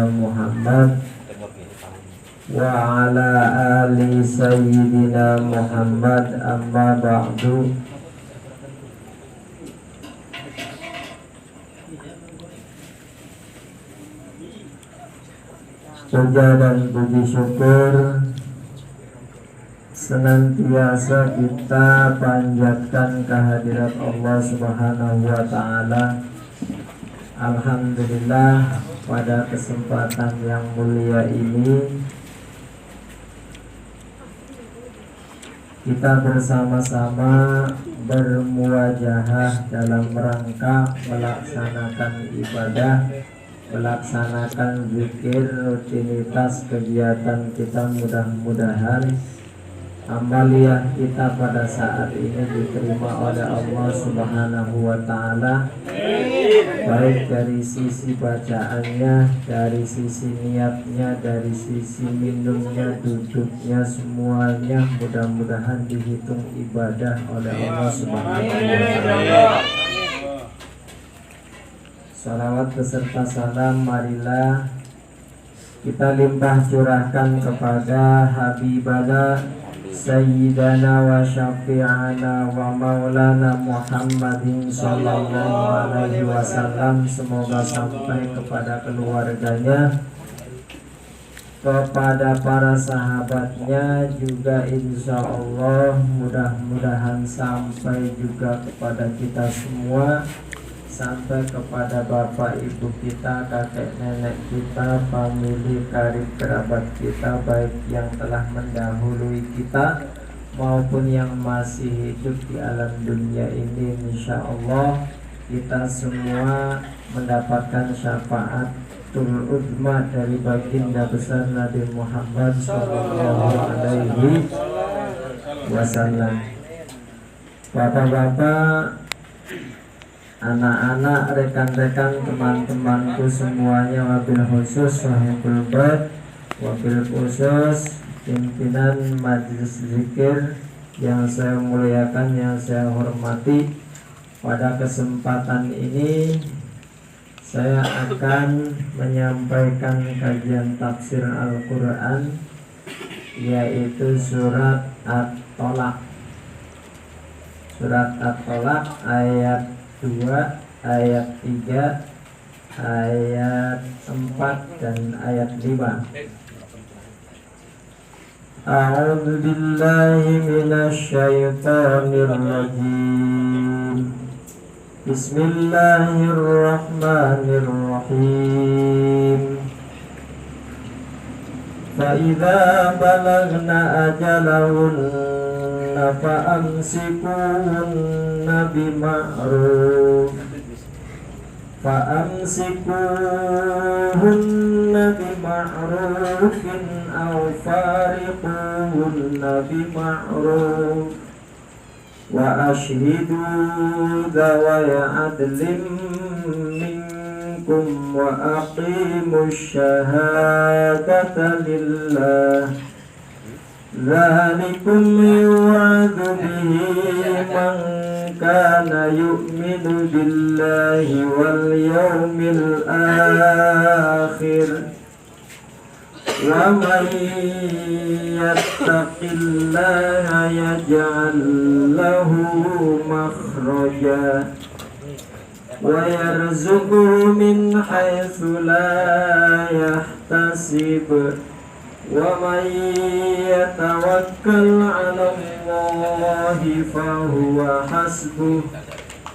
Muhammad wa ala ali sayyidina Muhammad amma ba'du. Puja dan puji syukur senantiasa kita panjatkan kehadirat Allah Subhanahu wa ta'ala. Alhamdulillah, pada kesempatan yang mulia ini kita bersama-sama bermuwajahah dalam rangka melaksanakan ibadah, melaksanakan zikir, rutinitas kegiatan kita. Mudah-mudahan amaliyah kita pada saat ini diterima oleh Allah Subhanahu wa ta'ala, baik dari sisi bacaannya, dari sisi niatnya, dari sisi minumnya, duduknya, semuanya mudah-mudahan dihitung ibadah oleh Allah Subhanahu wa ta'ala. Salawat beserta salam marilah kita limpah curahkan kepada Habibana Sayyidana wa syafi'ana wa maulana Muhammadin sallallahu alaihi wasallam. Semoga sampai kepada keluarganya, kepada para sahabatnya juga, insya Allah mudah-mudahan sampai juga kepada kita semua, sampai kepada bapak ibu kita, kakek nenek kita, famili karib kerabat kita, baik yang telah mendahului kita maupun yang masih hidup di alam dunia ini. Insya Allah kita semua mendapatkan syafaatul uzma dari baginda besar Nabi Muhammad sallallahu alaihi wasallam. Bapak-bapak, anak-anak, rekan-rekan, teman-temanku semuanya, wabil khusus sahibul bait, wabil khusus pimpinan majelis zikir yang saya muliakan, yang saya hormati. Pada kesempatan ini saya akan menyampaikan kajian tafsir Al-Quran, yaitu surat At-Tolak. Surat At-Tolak ayat 2, ayat 3, ayat 4 dan ayat 5. A'udzu billahi minasy syaithanir rajim. Bismillahirrahmanirrahim. Fa idza balagna ajalahunna fa amsikuhunna bima'ruf aw fariquhunna bima'ruf wa ashhidu dhawai adlin minkum wa aqimush shahadata lillah. Dzalikum yu'adzu bihi man kana yu'minu billahi wal yawmil akhir. Wa man yattaqillaha yaj'al lahu makhraja wa yarzuqhu min haitsu la yahtasib. Wa man yatawakkal 'ala Allahi fahuwa hasbuh.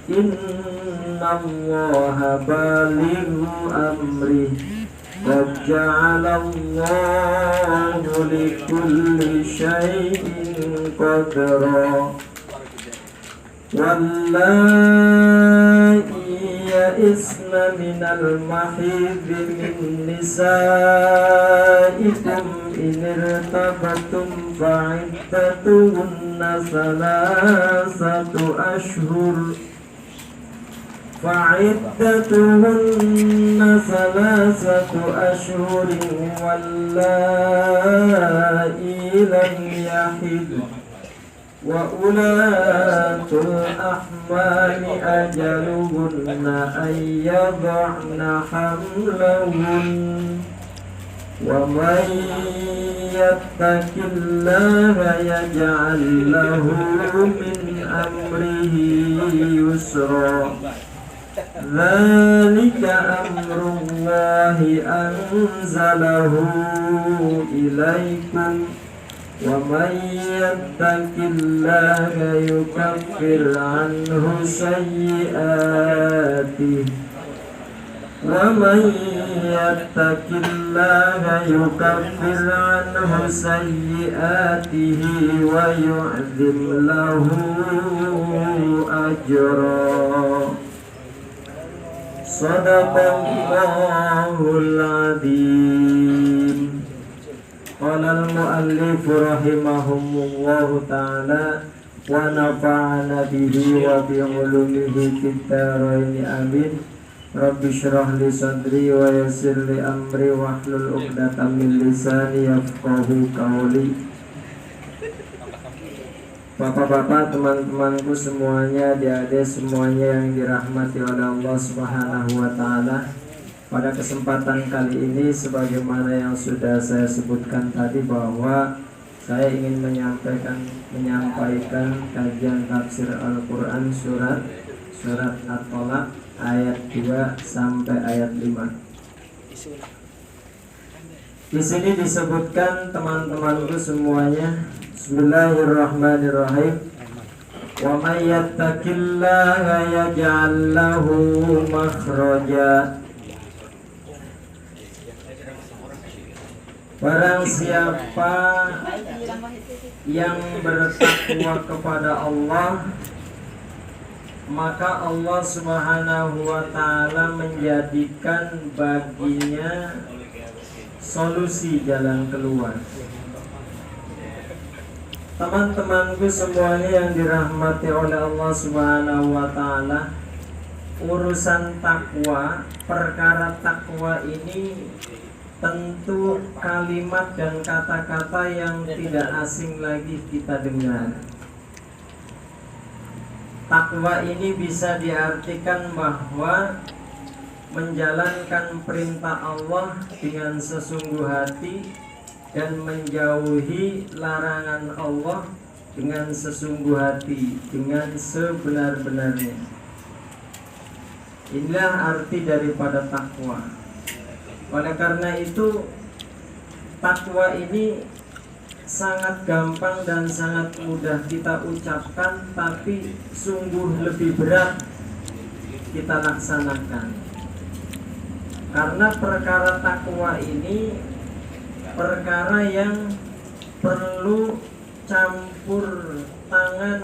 Innallaha balighu amrih. Qad ja'ala Allahu likulli syai'in qadra. Wallahi ya'isna minal mahidhi min nisaikum in irtabatum fa'iddatuhunna salasatu ashhurin wallahi lam yahid wa ulatul ahmali ajaluhunna ayyad'na hamlahun Wa man yattaqillaha yaj'al lahu min amrihi yusra. Dzalika amrullahi anzalahu ilaikum. Wa man yattaqillaha yukaffir anhu sayyi'atihi. Wa man yattaqillaha yukaffir anhu sayyi'atihi wa yu'dzim lahu ajra. Shadaqallahul adzim. Qala al-muallif rahimahumullahu ta'ala wa nafa'ana bihi wa bi ulumihi fid dharain amin. Rabbi shrah li sadri wa yassir li amri wahlul 'uqdatam min lisani yafqahu qawli. Bapak-bapak, teman-temanku semuanya, adik-adik semuanya yang dirahmati oleh Allah Subhanahu wa taala. Pada kesempatan kali ini sebagaimana yang sudah saya sebutkan tadi bahwa saya ingin menyampaikan kajian tafsir Al-Qur'an surat At-Tolaq ayat 2 sampai ayat 5. Di sini disebutkan teman-temanku semuanya, Bismillahirrahmanirrahim. Wa may yattaqillaha yaj'al lahu makhraja. Barang siapa yang bertakwa kepada Allah, maka Allah Subhanahu wa ta'ala menjadikan baginya solusi jalan keluar. Teman-temanku semuanya yang dirahmati oleh Allah Subhanahu wa ta'ala, urusan takwa, perkara takwa ini tentu kalimat dan kata-kata yang tidak asing lagi kita dengar. Takwa ini bisa diartikan bahwa menjalankan perintah Allah dengan sesungguh hati dan menjauhi larangan Allah dengan sesungguh hati, dengan sebenar-benarnya. Inilah arti daripada takwa. Oleh karena itu, takwa ini sangat gampang dan sangat mudah kita ucapkan, tapi sungguh lebih berat kita laksanakan. Karena perkara takwa ini perkara yang perlu campur tangan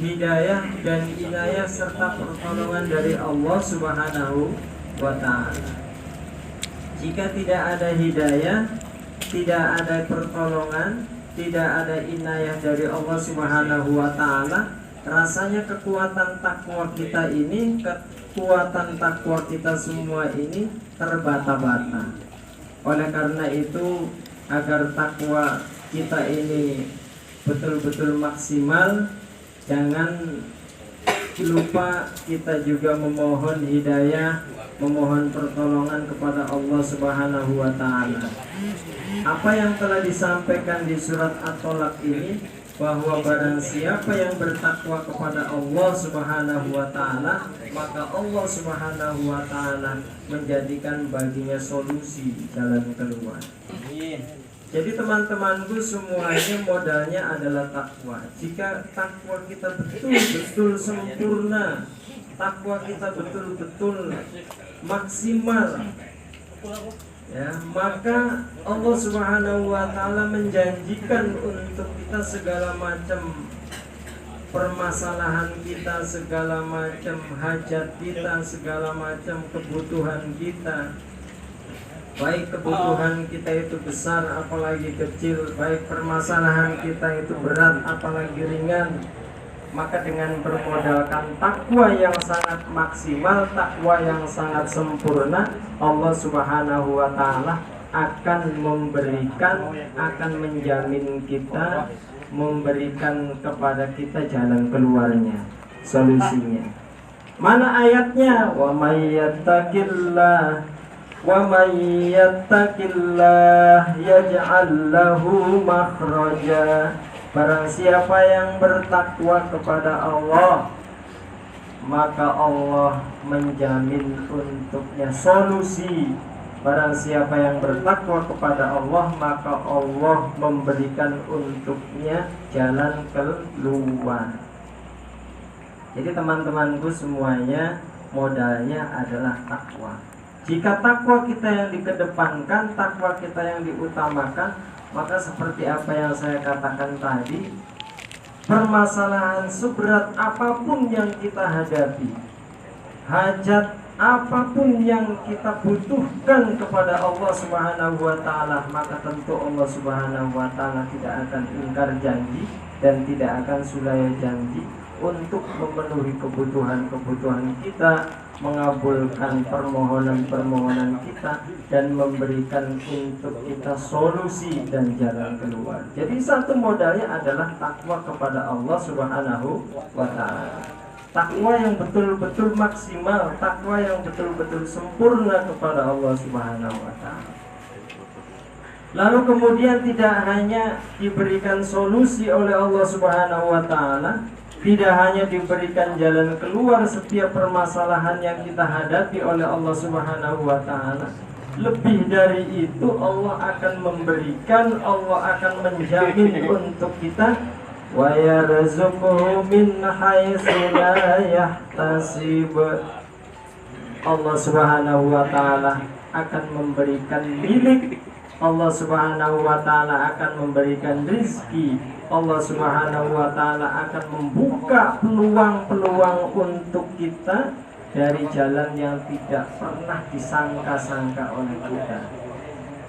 hidayah dan inayah serta pertolongan dari Allah Subhanahu wa ta'ala. Jika tidak ada hidayah, tidak ada pertolongan, tidak ada inayah dari Allah Subhanahu wa ta'ala, rasanya kekuatan takwa kita ini, kekuatan takwa kita semua ini terbata-bata. Oleh karena itu, agar takwa kita ini betul-betul maksimal, jangan lupa kita juga memohon hidayah, memohon pertolongan kepada Allah Subhanahu wa ta'ala. Apa yang telah disampaikan di surat At-Tolaq ini, bahwa barang siapa yang bertakwa kepada Allah Subhanahu wa ta'ala, maka Allah Subhanahu wa ta'ala menjadikan baginya solusi jalan keluar. Jadi teman-temanku semuanya modalnya adalah takwa. Jika takwa kita betul-betul sempurna, takwa kita betul-betul maksimal, ya, maka Allah Subhanahu wa ta'ala menjanjikan untuk kita segala macam permasalahan kita, segala macam hajat kita, segala macam kebutuhan kita, baik kebutuhan kita itu besar apalagi kecil, baik permasalahan kita itu berat apalagi ringan, maka dengan bermodalkan takwa yang sangat maksimal, takwa yang sangat sempurna, Allah Subhanahu wa ta'ala akan memberikan, akan menjamin kita, memberikan kepada kita jalan keluarnya, solusinya. Mana ayatnya? Wa may yattaqillah Wa may yattaqillah yaj'al lahu makhraja. Barang siapa yang bertakwa kepada Allah, maka Allah menjamin untuknya solusi. Barang siapa yang bertakwa kepada Allah, maka Allah memberikan untuknya jalan keluar. Jadi teman-temanku semuanya, modalnya adalah takwa. Jika takwa kita yang dikedepankan, takwa kita yang diutamakan, maka seperti apa yang saya katakan tadi, permasalahan seberat apapun yang kita hadapi, hajat apapun yang kita butuhkan kepada Allah Subhanahu wa ta'ala, maka tentu Allah Subhanahu wa ta'ala tidak akan ingkar janji dan tidak akan sulaya janji untuk memenuhi kebutuhan-kebutuhan kita, mengabulkan permohonan-permohonan kita, dan memberikan untuk kita solusi dan jalan keluar. Jadi satu modalnya adalah takwa kepada Allah Subhanahu wa ta'ala. Takwa yang betul-betul maksimal, takwa yang betul-betul sempurna kepada Allah Subhanahu wa ta'ala. Lalu kemudian tidak hanya diberikan solusi oleh Allah Subhanahu wa ta'ala, tidak hanya diberikan jalan keluar setiap permasalahan yang kita hadapi oleh Allah Subhanahu wa ta'ala, lebih dari itu Allah akan memberikan, Allah akan menjamin untuk kita, wa yarzuquhu min haitsu la yahtasib. Allah Subhanahu wa ta'ala akan memberikan milik, Allah Subhanahu wa ta'ala akan memberikan rizki, Allah Subhanahu wa ta'ala akan membuka peluang-peluang untuk kita dari jalan yang tidak pernah disangka-sangka oleh kita.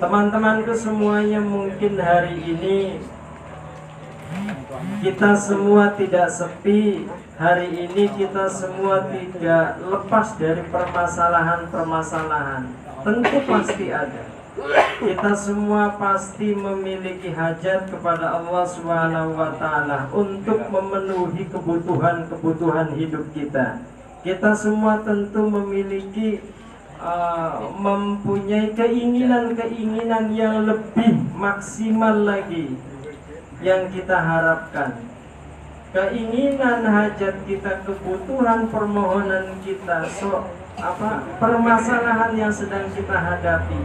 Teman-temanku semuanya, mungkin hari ini kita semua tidak sepi. Hari ini kita semua tidak lepas dari permasalahan-permasalahan. Tentu pasti ada. Kita semua pasti memiliki hajat kepada Allah Subhanahu wa ta'ala untuk memenuhi kebutuhan-kebutuhan hidup kita. Kita semua tentu memiliki mempunyai keinginan-keinginan yang lebih maksimal lagi yang kita harapkan. Keinginan, hajat kita, kebutuhan, permohonan kita, permasalahan yang sedang kita hadapi.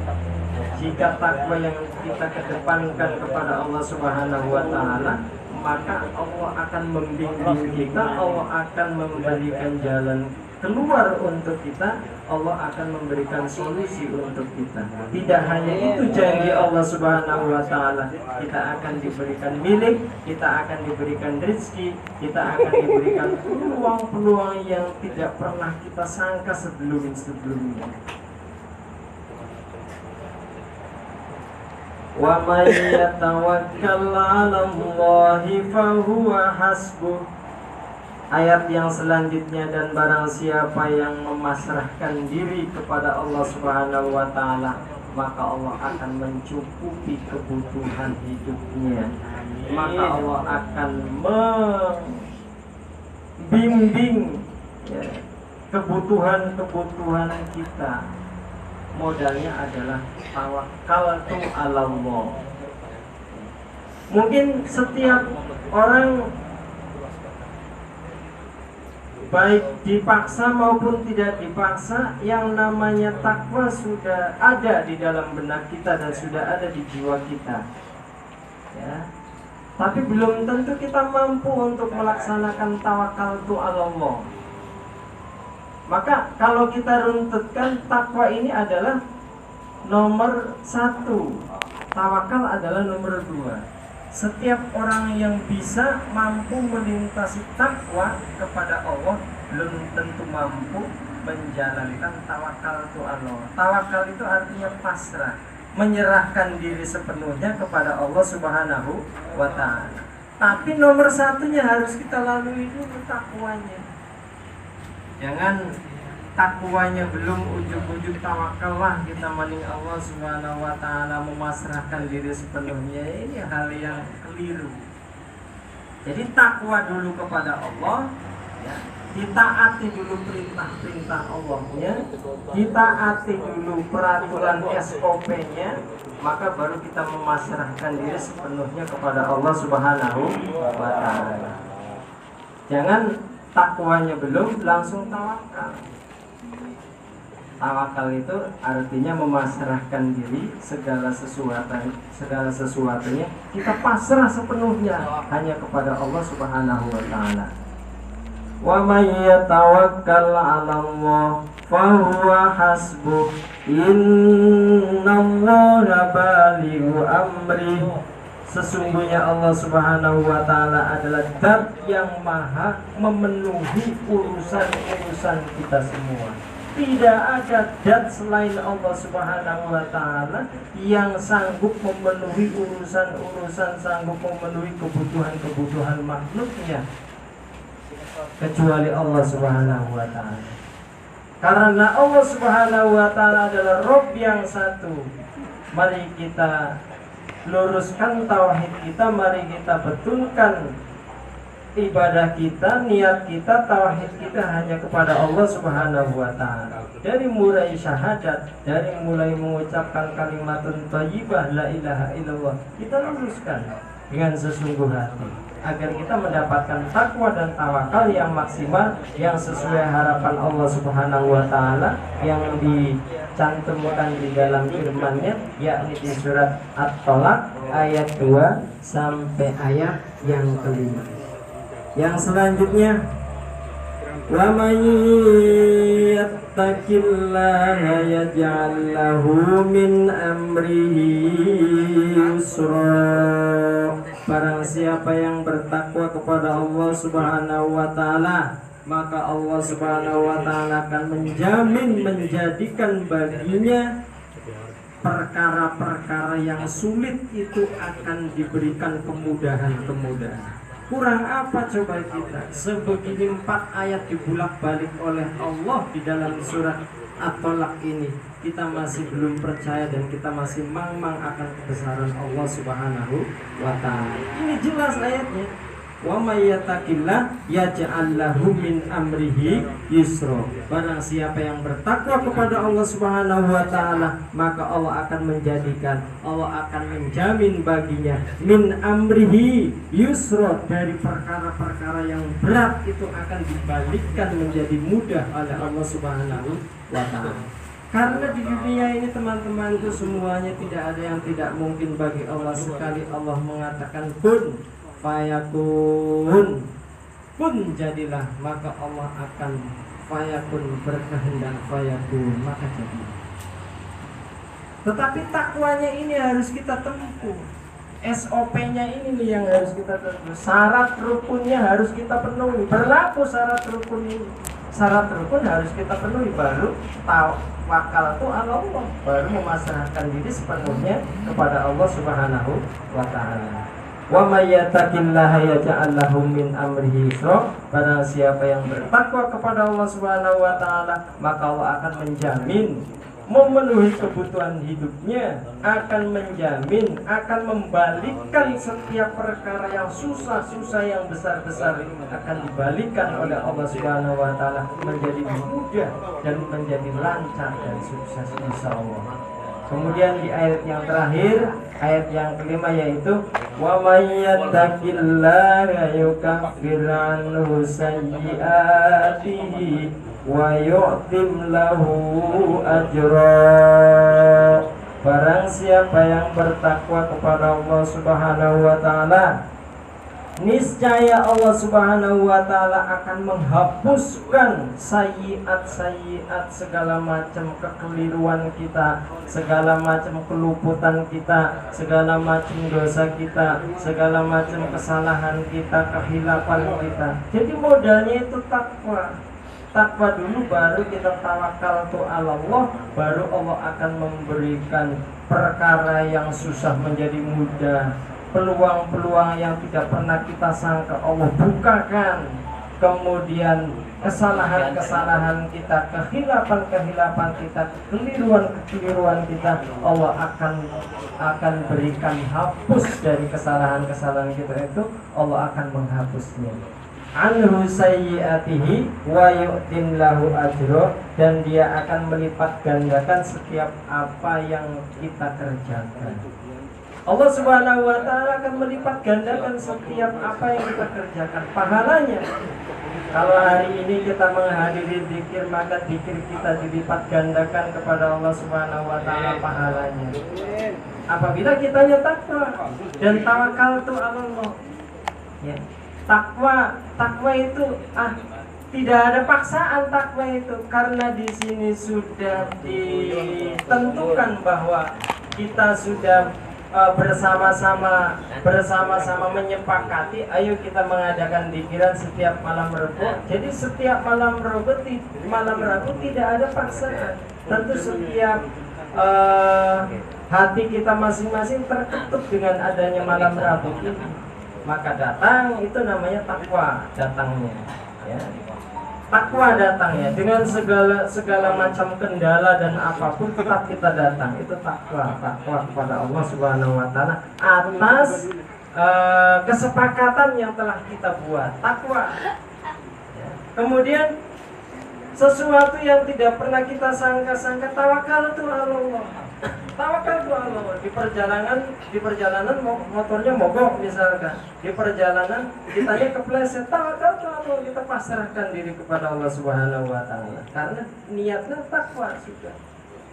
Jika takwa yang kita kedepankan kepada Allah Subhanahu wa ta'ala, maka Allah akan membimbing kita, Allah akan memberikan jalan keluar untuk kita, Allah akan memberikan solusi untuk kita. Tidak hanya itu janji Allah Subhanahu wa ta'ala, kita akan diberikan milik, kita akan diberikan rezeki, kita akan diberikan peluang-peluang yang tidak pernah kita sangka sebelumnya. Wa may yatawakkal 'alallahi fahuwa hasbuh. Ayat yang selanjutnya, dan barang siapa yang memasrahkan diri kepada Allah Subhanahu wa ta'ala, maka Allah akan mencukupi kebutuhan hidupnya. Maka Allah akan membimbing kebutuhan-kebutuhan kita. Modalnya adalah tawakkaltu 'alallah. Mungkin setiap orang, baik dipaksa maupun tidak dipaksa, yang namanya takwa sudah ada di dalam benak kita dan sudah ada di jiwa kita, ya. Tapi belum tentu kita mampu untuk melaksanakan tawakaltu 'alallah. Maka kalau kita runtutkan, takwa ini adalah nomor 1, tawakal adalah nomor 2. Setiap orang yang bisa mampu melintasi takwa kepada Allah belum tentu mampu menjalankan tawakaltu 'alallah. Tawakal itu artinya pasrah, menyerahkan diri sepenuhnya kepada Allah Subhanahu wa ta'ala. Tapi nomor 1-nya harus kita lalui dulu, takwanya. Jangan takwanya belum, ujug-ujug tawakal lah kita maning Allah Subhanahu wa ta'ala, memasrahkan diri sepenuhnya. Ini hal yang keliru. Jadi takwa dulu kepada Allah, ya. ditaati dulu perintah-perintah Allahnya, ditaati dulu peraturan SOP-nya, maka baru kita memasrahkan diri sepenuhnya kepada Allah Subhanahu wa Ta'ala. Jangan takwanya belum langsung tawakal. Tawakal itu artinya memasrahkan diri, segala sesuatunya kita pasrah sepenuhnya hanya kepada Allah Subhanahu wa Ta'ala. Wa may yatawakkal 'ala Allah fa huwa hasbuh, innallaha balighu amri. Sesungguhnya Allah Subhanahu wa Ta'ala adalah zat yang maha memenuhi urusan-urusan kita semua. Tidak ada zat selain Allah Subhanahu wa Ta'ala yang sanggup memenuhi urusan-urusan, sanggup memenuhi kebutuhan-kebutuhan makhluknya kecuali Allah Subhanahu wa Ta'ala. Karena Allah Subhanahu wa Ta'ala adalah Rabb yang satu. Mari kita luruskan tauhid kita, mari kita betulkan ibadah kita, niat kita, tauhid kita hanya kepada Allah Subhanahu wa Ta'ala. Dari mulai syahadat, dari mulai mengucapkan kalimatun thayyibah la ilaha illallah, kita luruskan dengan sesungguh hati agar kita mendapatkan takwa dan tawakal yang maksimal, yang sesuai harapan Allah Subhanahu wa Ta'ala yang dicantumkan di dalam firman-Nya, yakni di surat At-Tolak ayat 2 sampai ayat yang kelima. Yang selanjutnya, wa may yattaqillaha yaj'al lahu min amrihi yusra. Barang siapa yang bertakwa kepada Allah Subhanahu wa Ta'ala, maka Allah Subhanahu wa Ta'ala akan menjadikan baginya perkara-perkara yang sulit itu akan diberikan kemudahan-kemudahan. Kurang apa coba kita? Sebegini 4 ayat dibulak-balik oleh Allah di dalam surat At-Tolak ini, kita masih belum percaya dan kita masih mang-mang akan kebesaran Allah Subhanahu wa Ta'ala. Ini jelas ayatnya. Wa may yattaqillah yaj'al lahu min amrihi yusra. Barang siapa yang bertakwa kepada Allah Subhanahu wa Ta'ala, maka Allah akan menjamin baginya min amrihi yusra, dari perkara-perkara yang berat itu akan dibalikkan menjadi mudah oleh Allah Subhanahu wa Ta'ala. Karena di dunia ini teman-teman itu semuanya tidak ada yang tidak mungkin bagi Allah. Sekali Allah mengatakan kun fayakun, kun jadilah, maka Allah akan fayakun, berkehendak fayakun, maka jadi. Tetapi takwanya ini harus kita tempuh. SOP-nya ini nih yang harus kita tempuh. Syarat rukunnya harus kita penuhi. Berlaku syarat rukun ini. Syarat rukun harus kita penuhi, baru tawakal itu Allah, baru memasrahkan diri sepenuhnya kepada Allah Subhanahu wa Ta'ala. Wa may yattaqillaha yaj'al lahu min amrihi yusra. Barang siapa yang bertakwa kepada Allah Subhanahu wa Ta'ala, maka Allah akan menjamin memenuhi kebutuhan hidupnya, akan menjamin, akan membalikkan setiap perkara yang susah-susah, yang besar-besar akan dibalikkan oleh Allah Subhanahu wa Ta'ala menjadi mudah dan menjadi lancar dan sukses insyaallah. Kemudian di ayat yang terakhir, ayat yang kelima, yaitu wa may yattaqillaha yukaffir anhu sayyi'atihi wa yu'tim lahu ajra. Barang siapa yang bertakwa kepada Allah Subhanahu wa Ta'ala, niscaya Allah Subhanahu wa Ta'ala akan menghapuskan sayyiat-sayyiat, segala macam kekeliruan kita, segala macam keluputan kita, segala macam dosa kita, segala macam kesalahan kita, kehilapan kita. Jadi modalnya itu takwa. Takwa dulu, baru kita tawakal tu Allah, baru Allah akan memberikan perkara yang susah menjadi mudah. Peluang-peluang yang tidak pernah kita sangka Allah bukakan. Kemudian kesalahan-kesalahan kita, kehilapan-kehilapan kita, kekeliruan-kekeliruan kita, Allah akan berikan hapus dari kesalahan-kesalahan kita itu. Allah akan menghapusnya. anhu sayyiatihi wa yu'tin lahu ajro, dan dia akan melipat gandakan setiap apa yang kita kerjakan. Allah Subhanahu wa taala akan melipat gandakan setiap apa yang kita kerjakan pahalanya. Kalau hari ini kita menghadiri zikir, maka zikir kita dilipat gandakan kepada Allah Subhanahu wa taala pahalanya. Apabila kita takwa dan tawakal itu Allah. Ya. Takwa itu tidak ada paksaan takwa itu, karena di sini sudah ditentukan bahwa kita sudah bersama-sama menyepakati, ayo kita mengadakan zikiran setiap malam Rabu. Jadi setiap malam Rabu tidak ada paksaan. Tentu setiap hati kita masing-masing terketuk dengan adanya malam Rabu ini, maka datang, itu namanya takwa datangnya, ya. Takwa datangnya dengan segala macam kendala dan apapun, tetap kita datang. Itu takwa kepada Allah Subhanahu wa taala atas kesepakatan yang telah kita buat. Takwa. Ya. Kemudian sesuatu yang tidak pernah kita sangka-sangka, tawakal itu Allah. Tawakal itu Allah. Di perjalanan motornya mogok misalkan. Di perjalanan kitanya kepleset, tawakal itu Allah. Kita pasrahkan diri kepada Allah Subhanahu wa taala. Karena niatnya takwa sudah.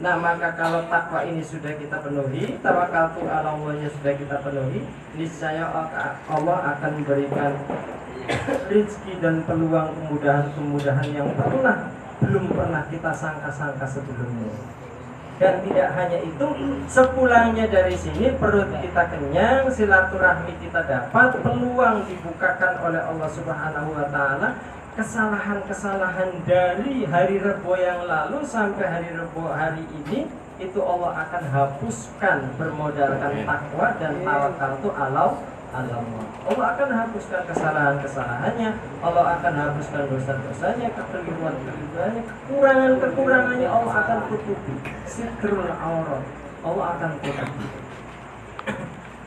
Nah, maka kalau takwa ini sudah kita penuhi, tawakal itu Allah sudah kita penuhi, niscaya Allah akan memberikan rezeki dan peluang kemudahan yang belum pernah kita sangka-sangka sebelumnya. Dan tidak hanya itu, sepulangnya dari sini perut kita kenyang, silaturahmi kita dapat, peluang dibukakan oleh Allah Subhanahu wa taala. Kesalahan-kesalahan dari hari Rabu yang lalu sampai hari Rabu hari ini, itu Allah akan hapuskan bermodalkan takwa dan tawakal itu Allah akan hapuskan kesalahan-kesalahannya, Allah akan hapuskan dosa-dosanya, kekeliruan-kekeliruannya, kekurangan-kekurangannya Allah akan tutupi. Sitrul aurat, Allah akan tutupi.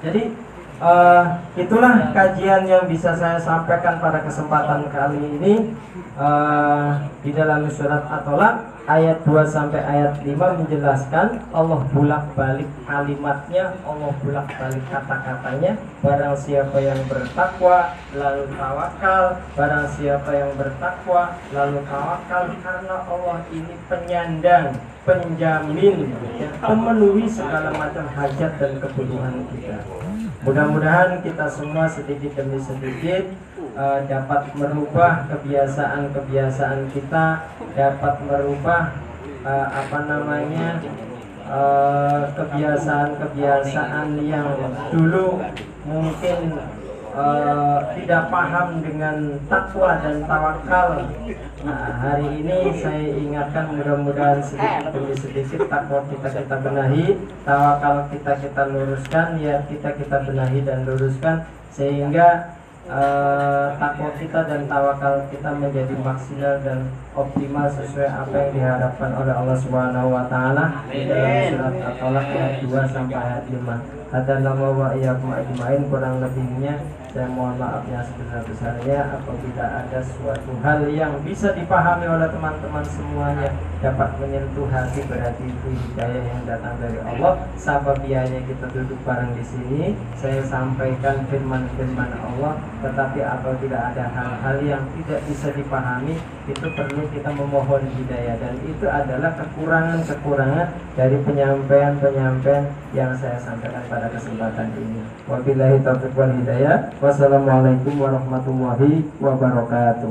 Jadi itulah kajian yang bisa saya sampaikan pada kesempatan kali ini di dalam surat At-Tolak ayat 2 sampai ayat 5 menjelaskan Allah bolak-balik kalimatnya, Allah bolak-balik kata-katanya. Barang siapa yang bertakwa lalu tawakal, barang siapa yang bertakwa lalu tawakal, karena Allah ini penyandang, penjamin, pemenuhi segala macam hajat dan kebutuhan kita. Mudah-mudahan kita semua sedikit demi sedikit dapat merubah kebiasaan-kebiasaan kita, dapat merubah kebiasaan-kebiasaan yang dulu mungkin tidak paham dengan takwa dan tawakal. Nah, hari ini saya ingatkan, mudah-mudahan sedikit demi sedikit takwa kita benahi, tawakal kita luruskan, ya kita benahi dan luruskan, sehingga takwa kita dan tawakal kita menjadi maksimal dan optimal sesuai apa yang diharapkan oleh Allah Subhanahu wa taala di dalam surat At-Tolak ayat 2 sampai ayat 5. Hadanallahu wa iyyakum ajmain. Kurang lebihnya saya mohon maaf yang sebesar-besarnya apabila ada suatu hal yang bisa dipahami oleh teman-teman semuanya, dapat menyentuh hati, berarti itu hidayah yang datang dari Allah. Sababianya kita duduk bareng di sini, saya sampaikan firman-firman Allah. Tetapi apabila ada hal-hal yang tidak bisa dipahami, itu perlu kita memohon hidayah, dan itu adalah kekurangan-kekurangan dari penyampaian yang saya sampaikan pada kesempatan ini. Wabillahi taufiq wal hidayah. Wassalamualaikum warahmatullahi wabarakatuh.